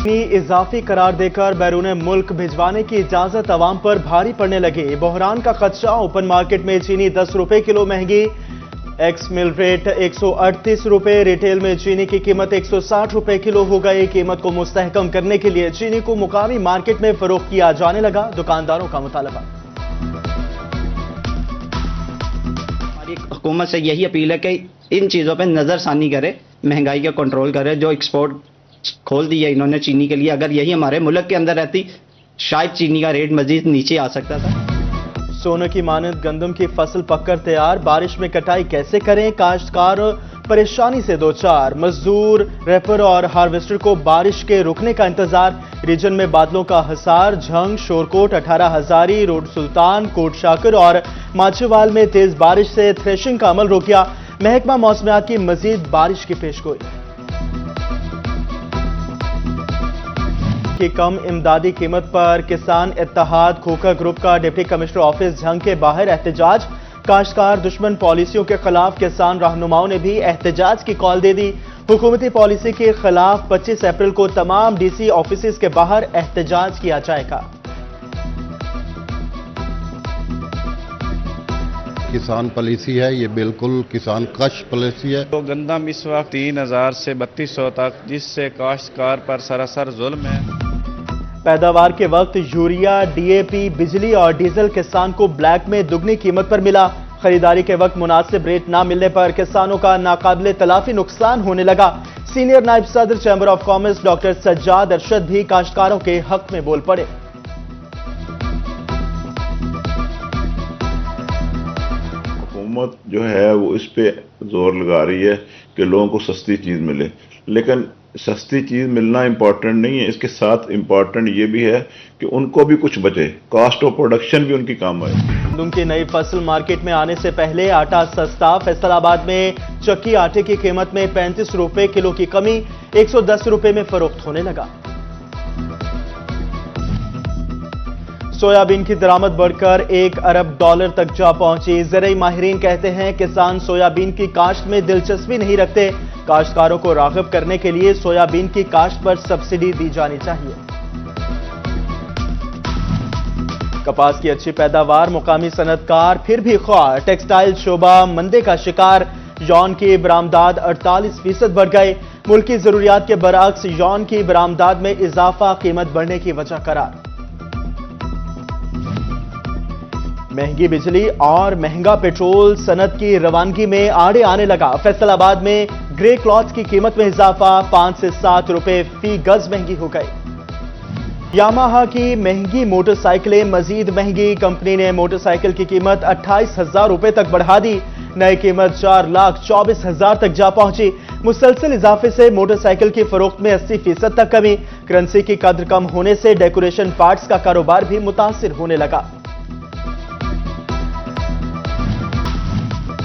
इजाफी करार देकर बैरून मुल्क भिजवाने की इजाजत अवाम पर भारी पड़ने लगी। बहरान का खदशा, ओपन मार्केट में चीनी 10 रुपए किलो महंगी, एक्स मिल रेट 138 रुपए, रिटेल में चीनी की कीमत 160 रुपए किलो हो गई। कीमत को मुस्तहकम करने के लिए चीनी को मुकामी मार्केट में फरोख्त किया जाने लगा, दुकानदारों का मुतालबा। हमारी हुकूमत से यही अपील है कि इन चीज़ों पर नज़रसानी करे, महंगाई का कंट्रोल करे। जो एक्सपोर्ट खोल दी है इन्होंने चीनी के लिए, अगर यही हमारे मुल्क के अंदर रहती शायद चीनी का रेट मजीद नीचे आ सकता था। सोने की मानद गंदम की फसल पककर तैयार, बारिश में कटाई कैसे करें, काश्तकार परेशानी से दो चार। मजदूर, रैपर और हार्वेस्टर को बारिश के रुकने का इंतजार। रीजन में बादलों का हसार, झंग, शोरकोट, 18 हजारी, रोड सुल्तान, कोट शाकर और माछेवाल में तेज बारिश से थ्रेशिंग का अमल रुक गया। महकमा मौसमियात की मजीद बारिश की पेशगोई। की कम इमदादी कीमत पर किसान इत्तेहाद खोखा ग्रुप का डिप्टी कमिश्नर ऑफिस झंग के बाहर एहतजाज। काश्तकार दुश्मन पॉलिसियों के खिलाफ किसान रहनुमाओं ने भी एहतजाज की कॉल दे दी। हुकूमती पॉलिसी के खिलाफ 25 अप्रैल को तमाम डीसी ऑफिस के बाहर एहतजाज किया जाएगा। किसान पॉलिसी है, ये बिल्कुल किसान कश पॉलिसी है। तो गंदम इस वक्त 3000 से 3200 तक, जिससे काश्तकार पर सरासर जुल्म है। पैदावार के वक्त यूरिया, डीएपी, बिजली और डीजल किसान को ब्लैक में दुगनी कीमत पर मिला। खरीदारी के वक्त मुनासिब रेट न मिलने पर किसानों का नाकाबिले तलाफी नुकसान होने लगा। सीनियर नायब सदर chamber of commerce doctor Sajjad Arshad भी काश्तकारों के हक में बोल पड़े। हुकूमत जो है वो इस पे जोर लगा रही है कि लोगों को सस्ती चीज मिले, लेकिन सस्ती चीज मिलना इंपॉर्टेंट नहीं है, इसके साथ इंपॉर्टेंट ये भी है कि उनको भी कुछ बचे, कॉस्ट ऑफ प्रोडक्शन भी उनकी काम आए। गंदम की नई फसल मार्केट में आने से पहले आटा सस्ता। फैसलाबाद में चक्की आटे की कीमत में 35 रुपए किलो की कमी, 110 रुपए में फरोख्त होने लगा। सोयाबीन की दरामद बढ़कर $1 अरब तक जा पहुंची। ज़राई माहिरीन कहते हैं किसान सोयाबीन की काश्त में दिलचस्पी नहीं रखते। काश्तकारों को राग़िब करने के लिए सोयाबीन की काश्त पर सब्सिडी दी जानी चाहिए। कपास की अच्छी पैदावार, मुकामी सनतकार फिर भी ख्वार। टेक्सटाइल शोबा मंदे का शिकार। यौन की बरामदात 48% बढ़ गए। मुल्क की जरूरियात के बरअक्स यौन की बरामदात में इजाफा कीमत बढ़ने की वजह करार। महंगी बिजली और महंगा पेट्रोल सनत की रवानगी में आड़े आने लगा। फैसलाबाद में ग्रे क्लॉथ की कीमत में इजाफा, 5 से 7 रुपए फी गज महंगी हो गई। यामाहा की महंगी मोटरसाइकिलें मजीद महंगी। कंपनी ने मोटरसाइकिल की कीमत 28,000 रुपए तक बढ़ा दी। नई कीमत 4,24,000 तक जा पहुंची। मुसलसल इजाफे से मोटरसाइकिल की फरोख्त में 80% तक कमी। करेंसी की कद्र कम होने से डेकोरेशन पार्ट्स का कारोबार भी मुतासिर होने लगा।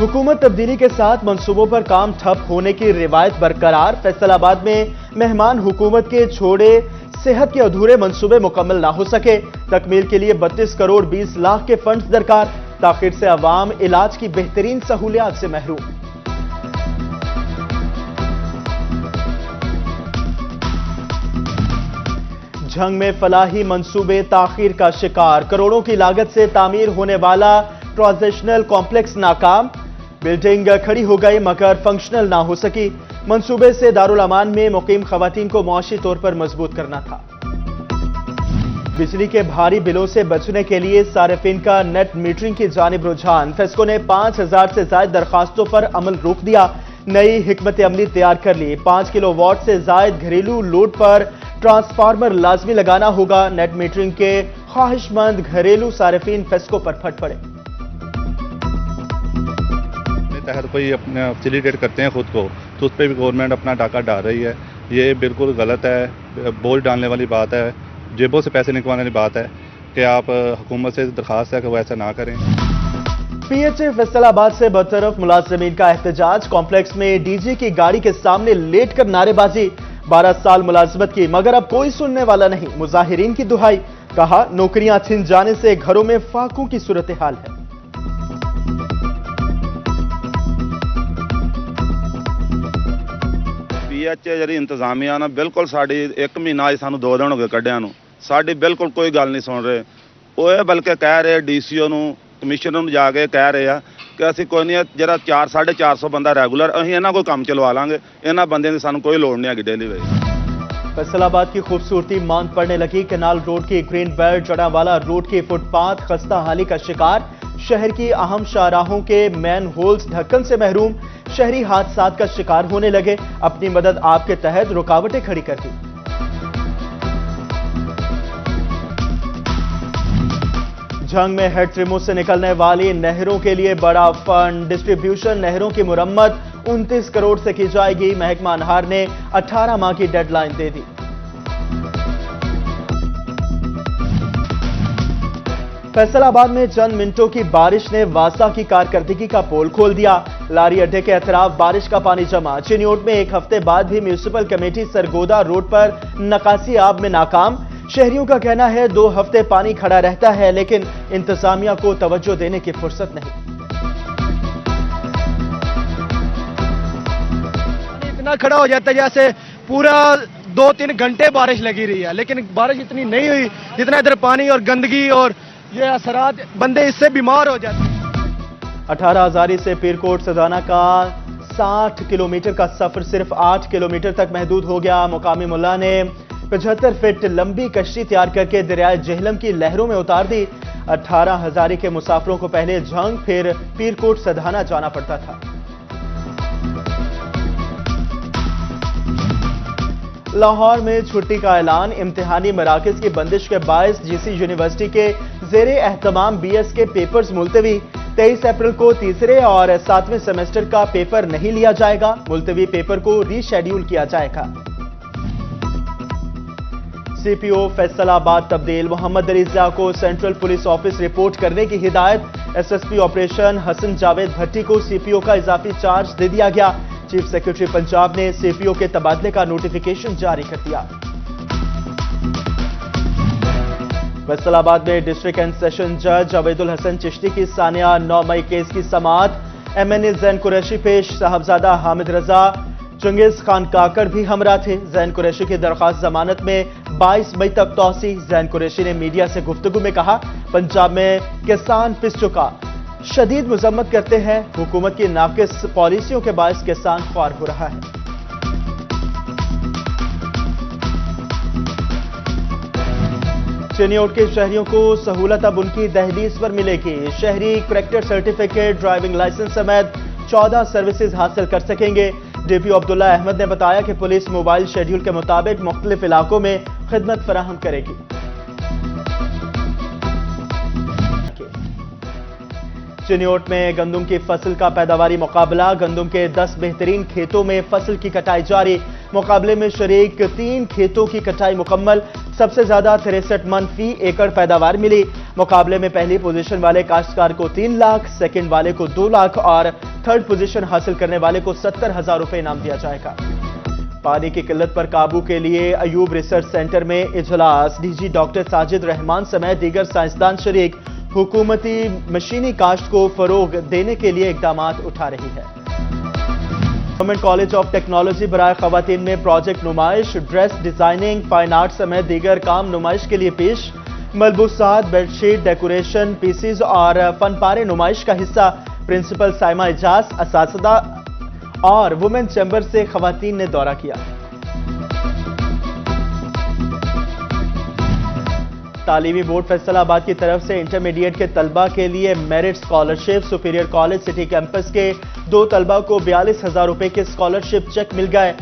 हुकूमत तब्दीली के साथ मंसूबों पर काम ठप होने की रिवायत बरकरार। फैसलाबाद में मेहमान हुकूमत के छोड़े सेहत के अधूरे मंसूबे मुकम्मल ना हो सके। तकमील के लिए 32 करोड़ 20 लाख के फंड्स दरकार। ताखिर से अवाम इलाज की बेहतरीन सहूलियात से महरूम। झंग में फलाही मंसूबे ताखीर का शिकार। करोड़ों की लागत से तामीर होने वाला ट्रांजिशनल कॉम्प्लेक्स नाकाम। बिल्डिंग खड़ी हो गई मगर फंक्शनल ना हो सकी। मंसूबे से दारुल अमान में मुकीम खवातीन को मुआशी तौर पर मजबूत करना था। बिजली के भारी बिलों से बचने के लिए सारिफिन का नेट मीटरिंग की जानिब रुझान। फेस्को ने 5,000 से ज्यादा दरखास्तों पर अमल रोक दिया। नई हिकमत अमली तैयार कर ली। 5 किलोवाट से ज्यादा घरेलू लोड पर ट्रांसफार्मर लाजमी लगाना होगा। नेट मीटरिंग के ख्वाहिशमंद घरेलू सारिफिन फेस्को पर फट पड़े। हर कोई अपने फैसिलिटेट करते हैं खुद को, तो उस पर भी गवर्नमेंट अपना डाका डाल रही है। ये बिल्कुल गलत है, बोझ डालने वाली बात है, जेबों से पैसे निकलवाने वाली बात है कि आप हुकूमत से दरखास्त है कि वो ऐसा ना करें। पीएचए फैसलाबाद से बरतरफ मुलाजमीन का एहतजाज। कॉम्प्लेक्स में डीजी की गाड़ी के सामने लेट कर नारेबाजी। 12 साल मुलाजमत की मगर अब कोई सुनने वाला नहीं। मुजाहिरीन की दुहाई। कहा नौकरियां छिन जाने से घरों में फाकों की सूरत हाल है। PH ਜਿਹੜੀ ਇੰਤਜ਼ਾਮੀਆ ਨਾ ਬਿਲਕੁਲ ਸਾਡੀ 1 ਮਹੀਨਾ ਅੱਜ ਸਾਨੂੰ 2 ਦਿਨ ਹੋ ਗਏ ਕੱਢਿਆਂ ਨੂੰ, ਸਾਡੀ ਬਿਲਕੁਲ ਕੋਈ ਗੱਲ ਨਹੀਂ ਸੁਣ ਰਹੇ। ਉਹ ਇਹ ਬਲਕਿ ਕਹਿ ਰਹੇ DCO ਨੂੰ, ਕਮਿਸ਼ਨਰ ਨੂੰ ਜਾ ਕੇ ਕਹਿ ਰਹੇ ਆ ਕਿ ਅਸੀਂ ਕੋਈ ਨਹੀਂ, ਜਿਹੜਾ 400-450 ਬੰਦਾ ਰੈਗੂਲਰ ਅਸੀਂ ਇਹਨਾਂ ਕੋਲ ਕੰਮ ਚਲਵਾ ਲਾਂਗੇ, ਇਹਨਾਂ ਬੰਦਿਆਂ ਦੀ ਸਾਨੂੰ ਕੋਈ ਲੋੜ नहीं है डेली वेज। फैसलाबाद की खूबसूरती मांद पड़ने लगी। कैनाल रोड की ग्रीन बेल्ट, जड़ावाला रोड के फुटपाथ खस्ता हाली का शिकार। शहर की अहम शाहराहों के मैन होल्स ढक्कन से महरूम। शहरी हादसात का शिकार होने लगे। अपनी मदद आपके तहत रुकावटें खड़ी कर दी। जंग में हेड ट्रिमो से निकलने वाली नहरों के लिए बड़ा फंड डिस्ट्रीब्यूशन। नहरों की मुरम्मत 29 करोड़ से की जाएगी। महकमा अनहार ने 18 माह की डेडलाइन दे दी। फैसलाबाद में चंद मिनटों की बारिश ने वासा की कारकर्दगी का पोल खोल दिया। लारी अड्डे के अतराफ बारिश का पानी जमा। चिन्योट में एक हफ्ते बाद भी म्यूनिसिपल कमेटी सरगोदा रोड पर नकासी आब में नाकाम। शहरियों का कहना है 2 हफ्ते पानी खड़ा रहता है, लेकिन इंतजामिया को तवज्जो देने की फुर्सत नहीं। इतना खड़ा हो जाता है जैसे पूरा 2-3 घंटे बारिश लगी रही है, लेकिन बारिश इतनी नहीं हुई जितना इधर पानी और गंदगी और ये असरात, बंदे इससे बीमार हो जाते हैं। 18 हजारी से पीरकोट सदाना का 60 किलोमीटर का सफर सिर्फ 8 किलोमीटर तक महदूद हो गया। मुकामी मुल्ला ने 75 फीट लंबी कश्ती तैयार करके दरियाए जेहलम की लहरों में उतार दी। 18 हजारी के मुसाफिरों को पहले जंग फिर पीरकोट सधाना जाना पड़ता था। लाहौर में छुट्टी का ऐलान। इम्तिहानी मराकज की बंदिश के बायस जीसी यूनिवर्सिटी के जेरे एहतमाम BS के पेपर्स मुलतवी। 23 अप्रैल को तीसरे और 7वें सेमेस्टर का पेपर नहीं लिया जाएगा। मुलतवी पेपर को रीशेड्यूल किया जाएगा। CPO फैसलाबाद तब्दील। मोहम्मद अलीज़ा को सेंट्रल पुलिस ऑफिस रिपोर्ट करने की हिदायत। SSP ऑपरेशन हसन जावेद भट्टी को CPO का इजाफी चार्ज दे दिया गया। चीफ सेक्रेटरी पंजाब ने CPO के तबादले का नोटिफिकेशन जारी कर दिया। फैसलाबाद में डिस्ट्रिक्ट एंड सेशन जज अवैदुल हसन चिश्ती की सानिया 9 मई केस की समाअत। MNA जैन कुरैशी पेश। साहबजादा हामिद रजा, चंगेज खान काकड़ भी हमरा थे। जैन कुरैशी की दरख्वास्त जमानत में 22 मई तक तौसी। जैन कुरैशी ने मीडिया से गुफ्तगू में कहा, पंजाब में किसान पिस चुका, शदीद मजम्मत करते हैं। हुकूमत की नाकिस पॉलिसियों के बायस किसान ख्वार हो रहा है। चिन्योट के शहरियों को सहूलत अब उनकी दहलीज पर मिलेगी। शहरी करेक्टर सर्टिफिकेट, ड्राइविंग लाइसेंस समेत 14 सर्विसेज हासिल कर सकेंगे। DPO अब्दुल्ला अहमद ने बताया कि पुलिस मोबाइल शेड्यूल के मुताबिक मुख्तलिफ इलाकों में खिदमत फराहम करेगी। चिन्योट में गंदम की फसल का पैदावारी मुकाबला। गंदम के 10 बेहतरीन खेतों में फसल की कटाई जारी। मुकाबले में शरीक 3 खेतों की कटाई मुकम्मल। सबसे ज्यादा 63 मन फी एकड़ पैदावार मिली। मुकाबले में पहली पोजीशन वाले काश्तकार को 3 लाख, सेकंड वाले को 2 लाख और थर्ड पोजीशन हासिल करने वाले को 70,000 रुपए इनाम दिया जाएगा। पानी की किल्लत पर काबू के लिए अयूब रिसर्च सेंटर में इजलास। DG डॉक्टर साजिद रहमान समेत दीगर साइंसदान शरीक। हुकूमती मशीनी काश्त को फरोग देने के लिए इकदामात उठा रही है। गवर्नमेंट कॉलेज ऑफ टेक्नोलॉजी बराए खवातीन में प्रोजेक्ट नुमाइश। ड्रेस डिजाइनिंग, फाइन आर्ट समेत दीगर काम नुमाइश के लिए पेश। मलबूसात, बेडशीट, डेकोरेशन पीसीज और फनपारे नुमाइश का हिस्सा। प्रिंसिपल साइमा इजाज, असातिज़ा और वुमेन चैम्बर से खवातीन ने दौरा किया। तालीमी बोर्ड फैसलाबाद की तरफ से इंटरमीडिएट के तलबा के लिए merit scholarship. Superior college city campus के 2 तलबा को 42,000 रुपए के स्कॉलरशिप चेक मिल गए।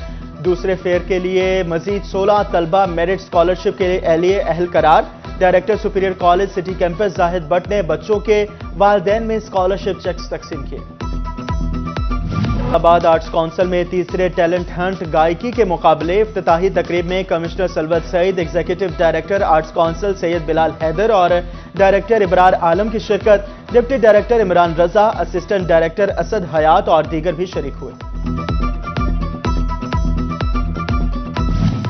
दूसरे फेयर के लिए मजीद 16 तलबा मेरिट स्कॉलरशिप के लिए अहल करार। Director superior college city campus Zahid Bhatt ने बच्चों के वालिदैन में स्कॉलरशिप चेक्स तकसीम किए। फैसलाबाद आर्ट्स काउंसिल में तीसरे टैलेंट हंट गायकी के मुकाबले। इफ्तिताही तकरीब में commissioner Salwat Saeed, executive director Arts Council Syed Bilal Haider और डायरेक्टर इबरार आलम की शिरकत। Deputy director Imran Raza, assistant director Asad Hayat और दीगर भी शरीक हुए।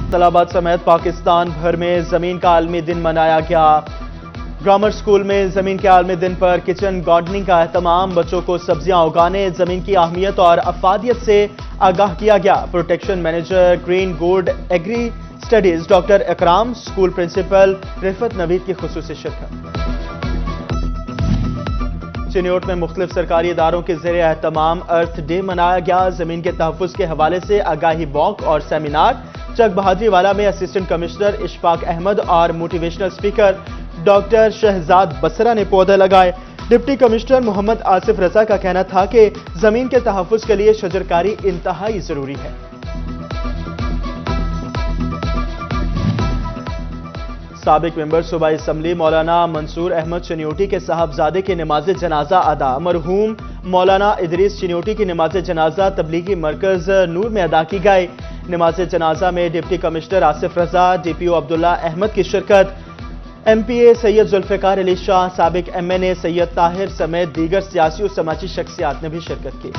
फैसलाबाद समेत पाकिस्तान भर में जमीन का आलमी दिन मनाया गया। گرامر اسکول میں زمین کے عالمی دن پر کچن گارڈننگ کا اہتمام، بچوں کو سبزیاں اگانے، زمین کی اہمیت اور افادیت سے آگاہ کیا گیا۔ Protection manager green good agri studies doctor Ikram, school principal Rifat Naveed کی خصوصی شرکت۔ چنیوٹ میں مختلف سرکاری اداروں کے زیر اہتمام ارتھ ڈے منایا گیا۔ زمین کے تحفظ کے حوالے سے آگاہی واک اور سیمینار۔ چک بہادری والا میں اسسٹنٹ کمشنر اشفاق احمد اور موٹیویشنل اسپیکر ڈاکٹر شہزاد بسرا نے پودے لگائے۔ ڈپٹی کمشنر محمد آصف رضا کا کہنا تھا کہ زمین کے تحفظ کے لیے شجرکاری انتہائی ضروری ہے۔ سابق ممبر صوبائی اسمبلی مولانا منصور احمد چنیوٹی کے صاحبزادے کی نماز جنازہ ادا۔ مرحوم مولانا ادریس چنیوٹی کی نماز جنازہ تبلیغی مرکز نور میں ادا کی گئی۔ نماز جنازہ میں ڈپٹی کمشنر آصف رضا، ڈی پی او عبداللہ احمد کی شرکت۔ ایم پی اے سید ذوالفقار علی شاہ، سابق ایم این اے سید طاہر سمیت دیگر سیاسی و سماجی شخصیات نے بھی شرکت کی۔